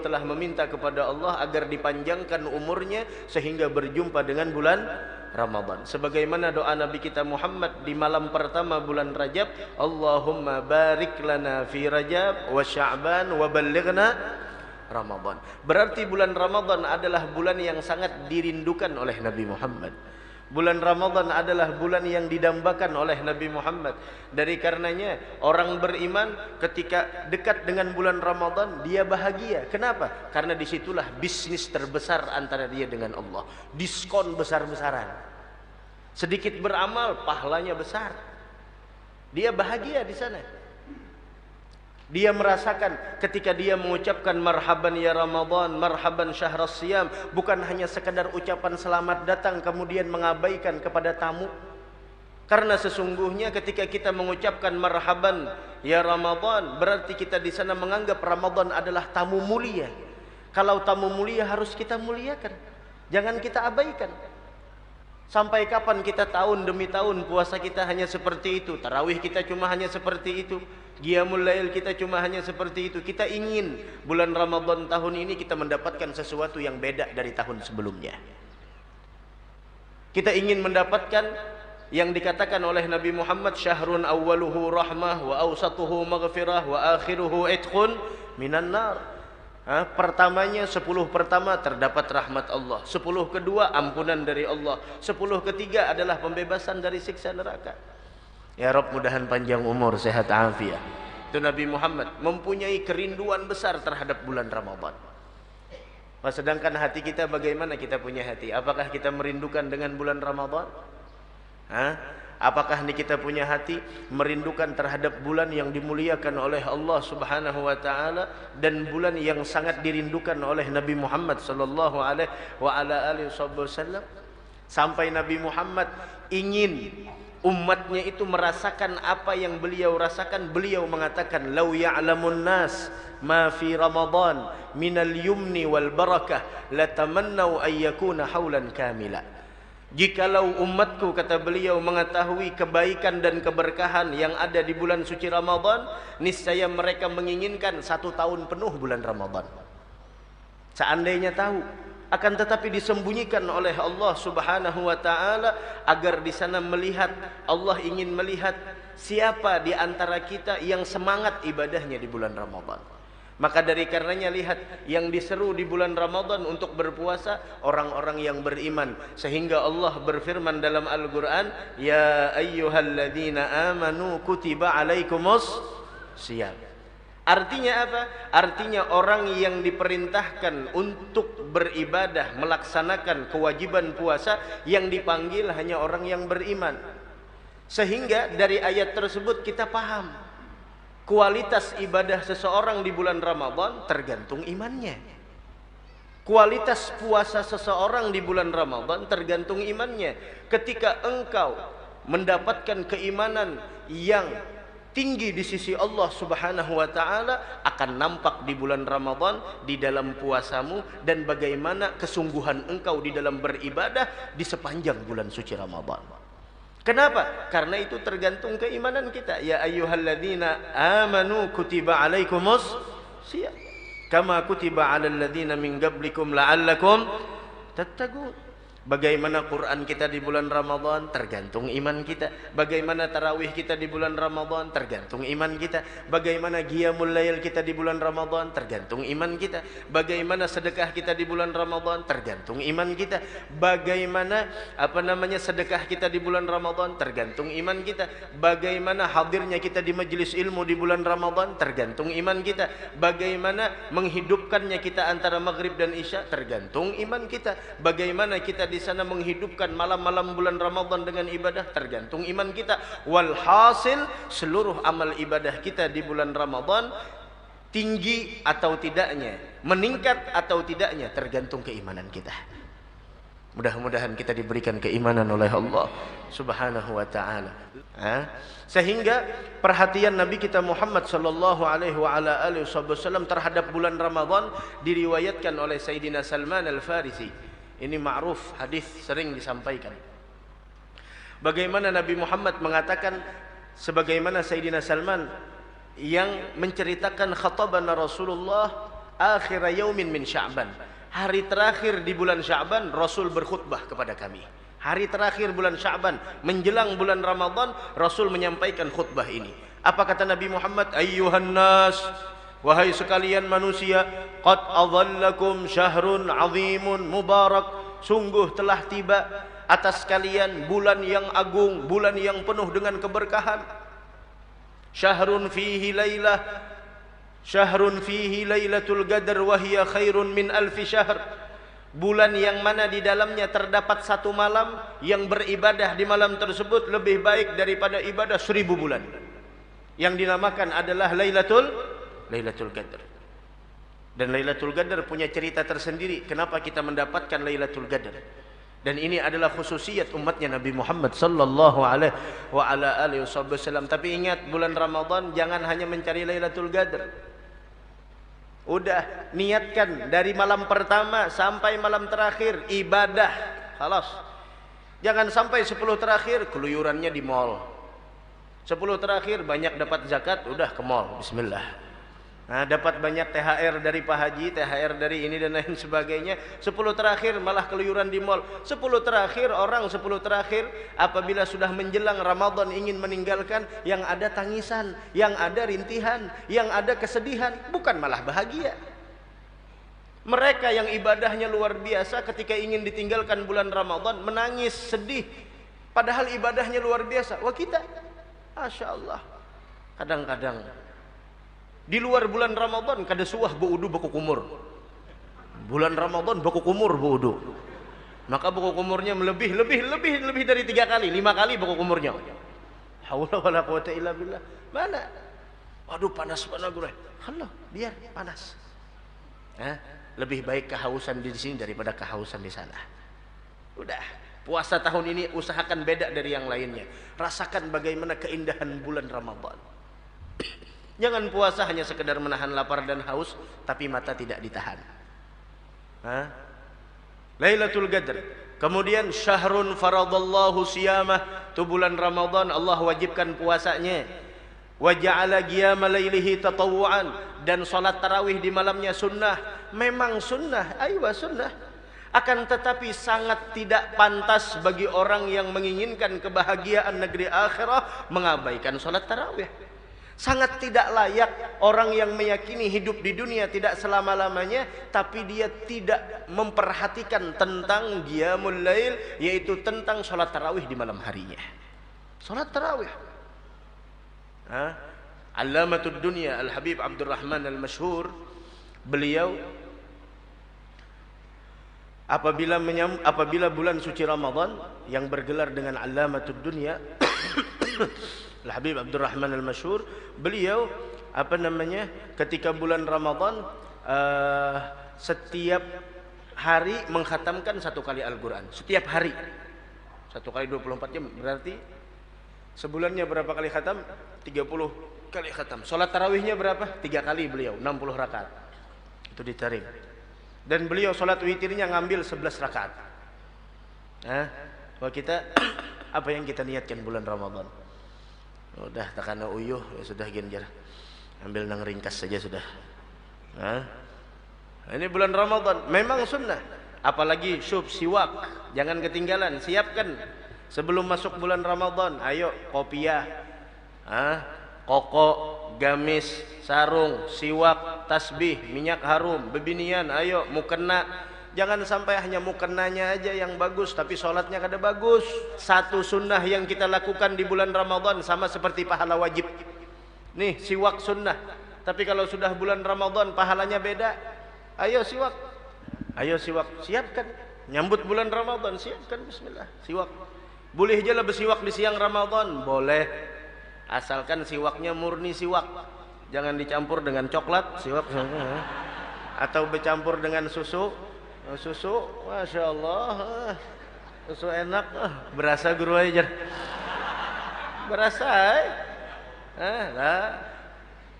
telah meminta kepada Allah agar dipanjangkan umurnya sehingga berjumpa dengan bulan Ramadan. Sebagaimana doa Nabi kita Muhammad di malam pertama bulan Rajab, Allahumma barik lana fi Rajab wa Sya'ban wa ballighna Ramadan. Berarti bulan Ramadan adalah bulan yang sangat dirindukan oleh Nabi Muhammad. Bulan Ramadan adalah bulan yang didambakan oleh Nabi Muhammad. Dari karenanya orang beriman ketika dekat dengan bulan Ramadan dia bahagia. Kenapa? Karena disitulah bisnis terbesar antara dia dengan Allah. Diskon besar-besaran. Sedikit beramal pahalanya besar. Dia bahagia di sana. Dia merasakan ketika dia mengucapkan marhaban ya Ramadan, marhaban syahras siyam, bukan hanya sekadar ucapan selamat datang kemudian mengabaikan kepada tamu. Karena sesungguhnya ketika kita mengucapkan marhaban ya Ramadan, berarti kita di sana menganggap Ramadan adalah tamu mulia. Kalau tamu mulia harus kita muliakan, jangan kita abaikan. Sampai kapan kita tahun demi tahun puasa kita hanya seperti itu, tarawih kita cuma hanya seperti itu, qiyamul lail kita cuma hanya seperti itu. Kita ingin bulan Ramadan tahun ini kita mendapatkan sesuatu yang beda dari tahun sebelumnya. Kita ingin mendapatkan yang dikatakan oleh Nabi Muhammad, syahrun awwaluhu rahmah wa awsatuhu maghfirah wa akhiruhu itqun minan nar. Pertamanya 10 pertama terdapat rahmat Allah, 10 kedua ampunan dari Allah, 10 ketiga adalah pembebasan dari siksa neraka. Ya Rabb, mudahan panjang umur, sehat afiat. Itu Nabi Muhammad mempunyai kerinduan besar terhadap bulan Ramadan. Sedangkan hati kita, bagaimana kita punya hati? Apakah kita merindukan dengan bulan Ramadan? Apakah ini kita punya hati merindukan terhadap bulan yang dimuliakan oleh Allah Subhanahu wa taala dan bulan yang sangat dirindukan oleh Nabi Muhammad sallallahu alaihi wasallam, sampai Nabi Muhammad ingin umatnya itu merasakan apa yang beliau rasakan. Beliau mengatakan, "Lau ya'lamun nas ma fi Ramadan minal yumni wal barakah latamannau ay yakuna haulan kamila." Jikalau umatku, kata beliau, mengetahui kebaikan dan keberkahan yang ada di bulan suci Ramadan, niscaya mereka menginginkan 1 tahun penuh bulan Ramadan. Seandainya tahu, akan tetapi disembunyikan oleh Allah Subhanahu wa taala agar di sana melihat, Allah ingin melihat siapa di antara kita yang semangat ibadahnya di bulan Ramadan. Maka dari karenanya lihat, yang diseru di bulan Ramadan untuk berpuasa orang-orang yang beriman, sehingga Allah berfirman dalam Al-Qur'an, ya ayyuhalladzina amanu kutiba alaikumus syiyam. Artinya apa? Artinya orang yang diperintahkan untuk beribadah, melaksanakan kewajiban puasa, yang dipanggil hanya orang yang beriman. Sehingga dari ayat tersebut kita paham kualitas ibadah seseorang di bulan Ramadan tergantung imannya. Kualitas puasa seseorang di bulan Ramadan tergantung imannya. Ketika engkau mendapatkan keimanan yang tinggi di sisi Allah Subhanahu wa taala, akan nampak di bulan Ramadan di dalam puasamu dan bagaimana kesungguhan engkau di dalam beribadah di sepanjang bulan suci Ramadan. Kenapa? Karena itu tergantung keimanan kita. Ya ayyuhalladzina amanu kutiba alaikumus syiyam kama kutiba alal ladzina min qablikum la'allakum tattaqun. Bagaimana Quran kita di bulan Ramadan tergantung iman kita. Bagaimana tarawih kita di bulan Ramadan tergantung iman kita. Bagaimana qiyamul lail kita di bulan Ramadan tergantung iman kita. Bagaimana sedekah kita di bulan Ramadan tergantung iman kita. Bagaimana sedekah kita di bulan Ramadan tergantung iman kita. Bagaimana hadirnya kita di majelis ilmu di bulan Ramadan tergantung iman kita. Bagaimana menghidupkannya kita antara maghrib dan isya tergantung iman kita. Bagaimana kita di sana menghidupkan malam-malam bulan Ramadan dengan ibadah tergantung iman kita. Walhasil seluruh amal ibadah kita di bulan Ramadan tinggi atau tidaknya, meningkat atau tidaknya tergantung keimanan kita. Mudah-mudahan kita diberikan keimanan oleh Allah Subhanahu wa taala. Sehingga perhatian Nabi kita Muhammad sallallahu alaihi wasallam terhadap bulan Ramadan diriwayatkan oleh Sayyidina Salman Al-Farisi. Ini ma'ruf, hadis sering disampaikan. Bagaimana Nabi Muhammad mengatakan, sebagaimana Sayyidina Salman yang menceritakan khatabana Rasulullah akhir yaumin min Sya'ban. Hari terakhir di bulan Sya'ban Rasul berkhutbah kepada kami. Hari terakhir bulan Sya'ban menjelang bulan Ramadan Rasul menyampaikan khutbah ini. Apa kata Nabi Muhammad? Ayyuhan nas, wahai sekalian manusia, qad adhallakum syahrun azimun mubarak. Sungguh telah tiba atas kalian bulan yang agung, bulan yang penuh dengan keberkahan. Syahrun fihi lailah, syahrun fihi lailatul qadar wa hiya khairun min alfi syahr. Bulan yang mana di dalamnya terdapat satu malam yang beribadah di malam tersebut lebih baik daripada ibadah 1000 bulan. Yang dinamakan adalah Lailatul Qadar. Dan Lailatul Qadar punya cerita tersendiri kenapa kita mendapatkan Lailatul Qadar. Dan ini adalah khususiyat umatnya Nabi Muhammad sallallahu alaihi wa ala alihi wasallam. Tapi ingat, bulan Ramadan jangan hanya mencari Lailatul Qadar. Udah niatkan dari malam pertama sampai malam terakhir ibadah. Khalas. Jangan sampai 10 terakhir keluyurannya di mall. 10 terakhir banyak dapat zakat, udah ke mall. Bismillah. Nah, dapat banyak THR dari Pak Haji, THR dari ini dan lain sebagainya. 10 terakhir malah keluyuran di mall. 10 terakhir orang 10 terakhir apabila sudah menjelang Ramadan ingin meninggalkan, yang ada tangisan, yang ada rintihan, yang ada kesedihan, bukan malah bahagia. Mereka yang ibadahnya luar biasa ketika ingin ditinggalkan bulan Ramadan menangis, sedih, padahal ibadahnya luar biasa. Wah, kita Masya Allah kadang-kadang di luar bulan Ramadan kada suah buudu baku kumur. Bulan Ramadan baku kumur buudu. Maka baku kumurnya lebih dari 3 kali, 5 kali baku kumurnya. Haula wala quwata illa billah. Mana? Waduh, panas banget gue. Halah, biar panas. Lebih baik kehausan di sini daripada kehausan di sana. Udah, puasa tahun ini usahakan beda dari yang lainnya. Rasakan bagaimana keindahan bulan Ramadan. Jangan puasa hanya sekedar menahan lapar dan haus, tapi mata tidak ditahan. Lailatul Qadar. Kemudian syahrun faradallahu siyamah. Itu bulan Ramadan Allah wajibkan puasanya. Wa ja'ala qiyama lailihi tatawuan. Dan salat tarawih di malamnya sunnah. Memang sunnah, aywa sunnah. Akan tetapi sangat tidak pantas bagi orang yang menginginkan kebahagiaan negeri akhirah mengabaikan salat tarawih. Sangat tidak layak orang yang meyakini hidup di dunia tidak selama-lamanya, tapi dia tidak memperhatikan tentang qiyamul lail, yaitu tentang sholat tarawih di malam harinya. Sholat tarawih. Allamatud dunia Al-Habib Abdurrahman Al-Masyhur, beliau apabila bulan suci Ramadan yang bergelar dengan Allamatud dunia Al-Habib Abdurrahman Al-Masyhur, beliau ketika bulan Ramadan setiap hari mengkhatamkan 1 kali Al-Quran. Setiap hari 1 kali 24 jam, berarti sebulannya berapa kali khatam? 30 kali khatam. Salat tarawihnya berapa? 3 kali beliau, 60 rakaat. Itu ditarik. Dan beliau salat witirnya ngambil 11 rakaat. Kalau kita apa yang kita niatkan bulan Ramadan? Udah takana uyuh ya sudah genjar. Ambil nang ringkas saja sudah. Ini bulan Ramadan memang sunnah. Apalagi siwak, jangan ketinggalan, siapkan sebelum masuk bulan Ramadan. Ayo kopiah, koko, gamis, sarung, siwak, tasbih, minyak harum, bebinian, ayo mukena. Jangan sampai hanya mukennanya aja yang bagus, tapi sholatnya kada bagus. Satu sunnah yang kita lakukan di bulan Ramadan sama seperti pahala wajib. Nih, siwak sunnah. Tapi kalau sudah bulan Ramadan pahalanya beda. Ayo siwak. Ayo siwak, siapkan. Nyambut bulan Ramadan, siapkan bismillah. Siwak. Boleh aja lah bersiwak di siang Ramadan, boleh. Asalkan siwaknya murni siwak. Jangan dicampur dengan coklat, siwak. Atau bercampur dengan susu. Susu, Masya Allah, susu enak, berasa guru aja, berasa, lah,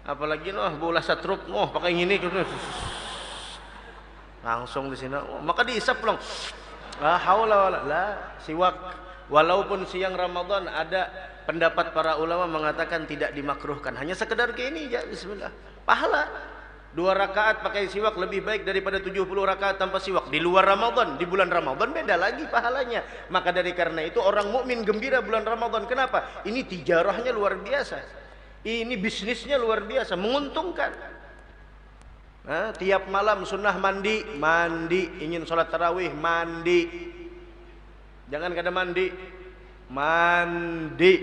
apalagi bola satruk, pakai gini, langsung di sini, maka diisap lang, haula wala, lah, siwak, walaupun siang Ramadan ada pendapat para ulama mengatakan tidak dimakruhkan, hanya sekedar kayak ini, ya, bismillah, pahala. 2 rakaat pakai siwak lebih baik daripada 70 rakaat tanpa siwak. Di luar Ramadan, di bulan Ramadan beda lagi pahalanya. Maka dari karena itu orang mukmin gembira bulan Ramadan. Kenapa? Ini tijarahnya luar biasa. Ini bisnisnya luar biasa, menguntungkan. Nah, tiap malam sunnah mandi, mandi. Ingin sholat tarawih, mandi. Jangan kada mandi, mandi.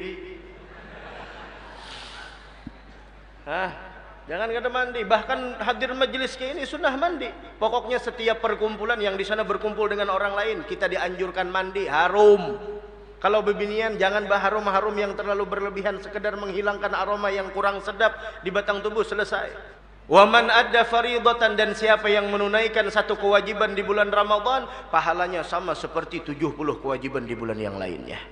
Jangan kada mandi, bahkan hadir majelis kayak ini sunnah mandi. Pokoknya setiap perkumpulan yang di sana berkumpul dengan orang lain, kita dianjurkan mandi, harum. Kalau bebinian jangan harum-harum yang terlalu berlebihan, sekedar menghilangkan aroma yang kurang sedap di batang tubuh, selesai. Wa man adda faridatan, dan siapa yang menunaikan satu kewajiban di bulan Ramadan, pahalanya sama seperti 70 kewajiban di bulan yang lainnya.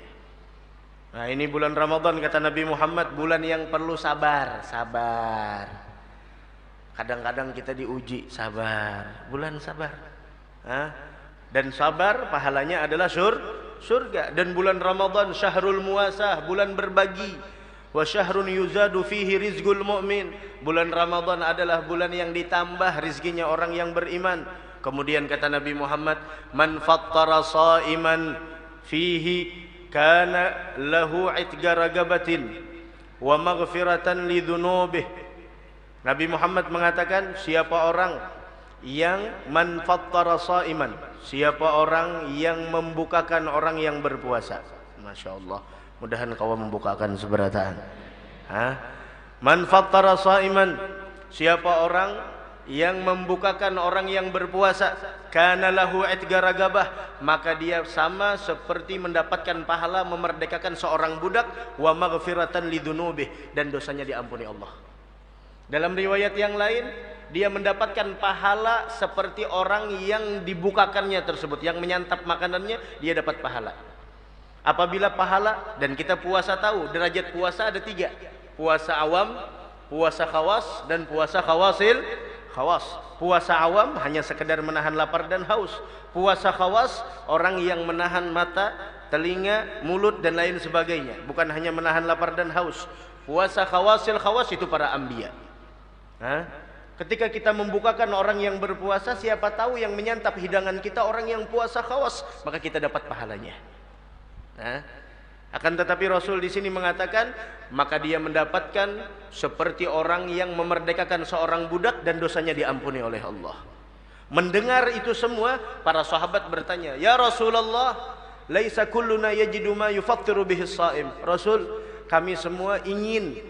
Nah, ini bulan Ramadan kata Nabi Muhammad, bulan yang perlu sabar, sabar. Kadang-kadang kita diuji, sabar, bulan sabar. Dan sabar pahalanya adalah surga. Dan bulan Ramadan syahrul muasah, bulan berbagi. Wa syahrun yuzadu fihi rizqul mu'min. Bulan Ramadan adalah bulan yang ditambah rizkinya orang yang beriman. Kemudian kata Nabi Muhammad, man fattara shaiman fihi kana lahu itqa ragabatin wa maghfiratan lidhunubih. Nabi Muhammad mengatakan, siapa orang yang man fattara shaiman, siapa orang yang membukakan orang yang berpuasa. Masya Allah, mudahan kau membukakan seberataan. Man fattara shaiman, siapa orang yang membukakan orang yang berpuasa, kana lahu itqa ragabah, maka dia sama seperti mendapatkan pahala memerdekakan seorang budak, wa maghfiratan lidzunubih, dan dosanya diampuni Allah. Dalam riwayat yang lain, dia mendapatkan pahala seperti orang yang dibukakannya tersebut, yang menyantap makanannya, dia dapat pahala. Apabila pahala, dan kita puasa tahu derajat puasa ada 3, puasa awam, puasa khawas, dan puasa khawasil. Khawas, puasa awam hanya sekedar menahan lapar dan haus. Puasa khawas, orang yang menahan mata, telinga, mulut dan lain sebagainya, bukan hanya menahan lapar dan haus. Puasa khawasil, khawas itu para anbiya. Ketika kita membukakan orang yang berpuasa, siapa tahu yang menyantap hidangan kita orang yang puasa khawas, maka kita dapat pahalanya. Akan tetapi Rasul di sini mengatakan, maka dia mendapatkan seperti orang yang memerdekakan seorang budak dan dosanya diampuni oleh Allah. Mendengar itu semua, para sahabat bertanya, ya Rasulullah, laisa kulluna yajidu ma yufattiru bihi shaim. Rasul, kami semua ingin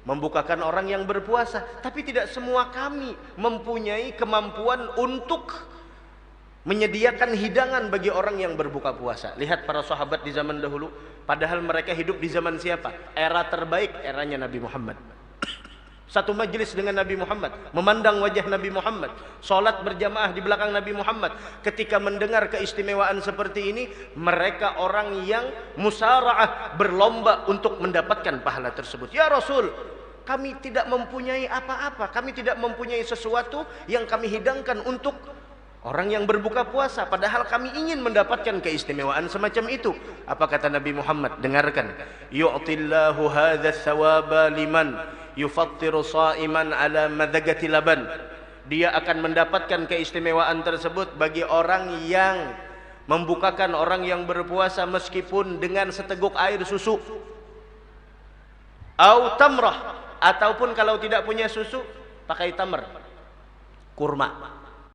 membukakan orang yang berpuasa, tapi tidak semua kami mempunyai kemampuan untuk menyediakan hidangan bagi orang yang berbuka puasa. Lihat para sahabat di zaman dahulu, padahal mereka hidup di zaman siapa? Era terbaik, eranya Nabi Muhammad. Satu majelis dengan Nabi Muhammad, memandang wajah Nabi Muhammad, sholat berjamaah di belakang Nabi Muhammad. Ketika mendengar keistimewaan seperti ini, mereka orang yang musara'ah, berlomba untuk mendapatkan pahala tersebut. Ya Rasul, kami tidak mempunyai apa-apa, kami tidak mempunyai sesuatu yang kami hidangkan untuk orang yang berbuka puasa, padahal kami ingin mendapatkan keistimewaan semacam itu. Apa kata Nabi Muhammad? Dengarkan. Yu'tillahu hadha thawaba liman yufattiru sha'iman ala madagati laban. Dia akan mendapatkan keistimewaan tersebut bagi orang yang membukakan orang yang berpuasa meskipun dengan seteguk air susu. Au tamrah, ataupun kalau tidak punya susu, pakai tamr, kurma.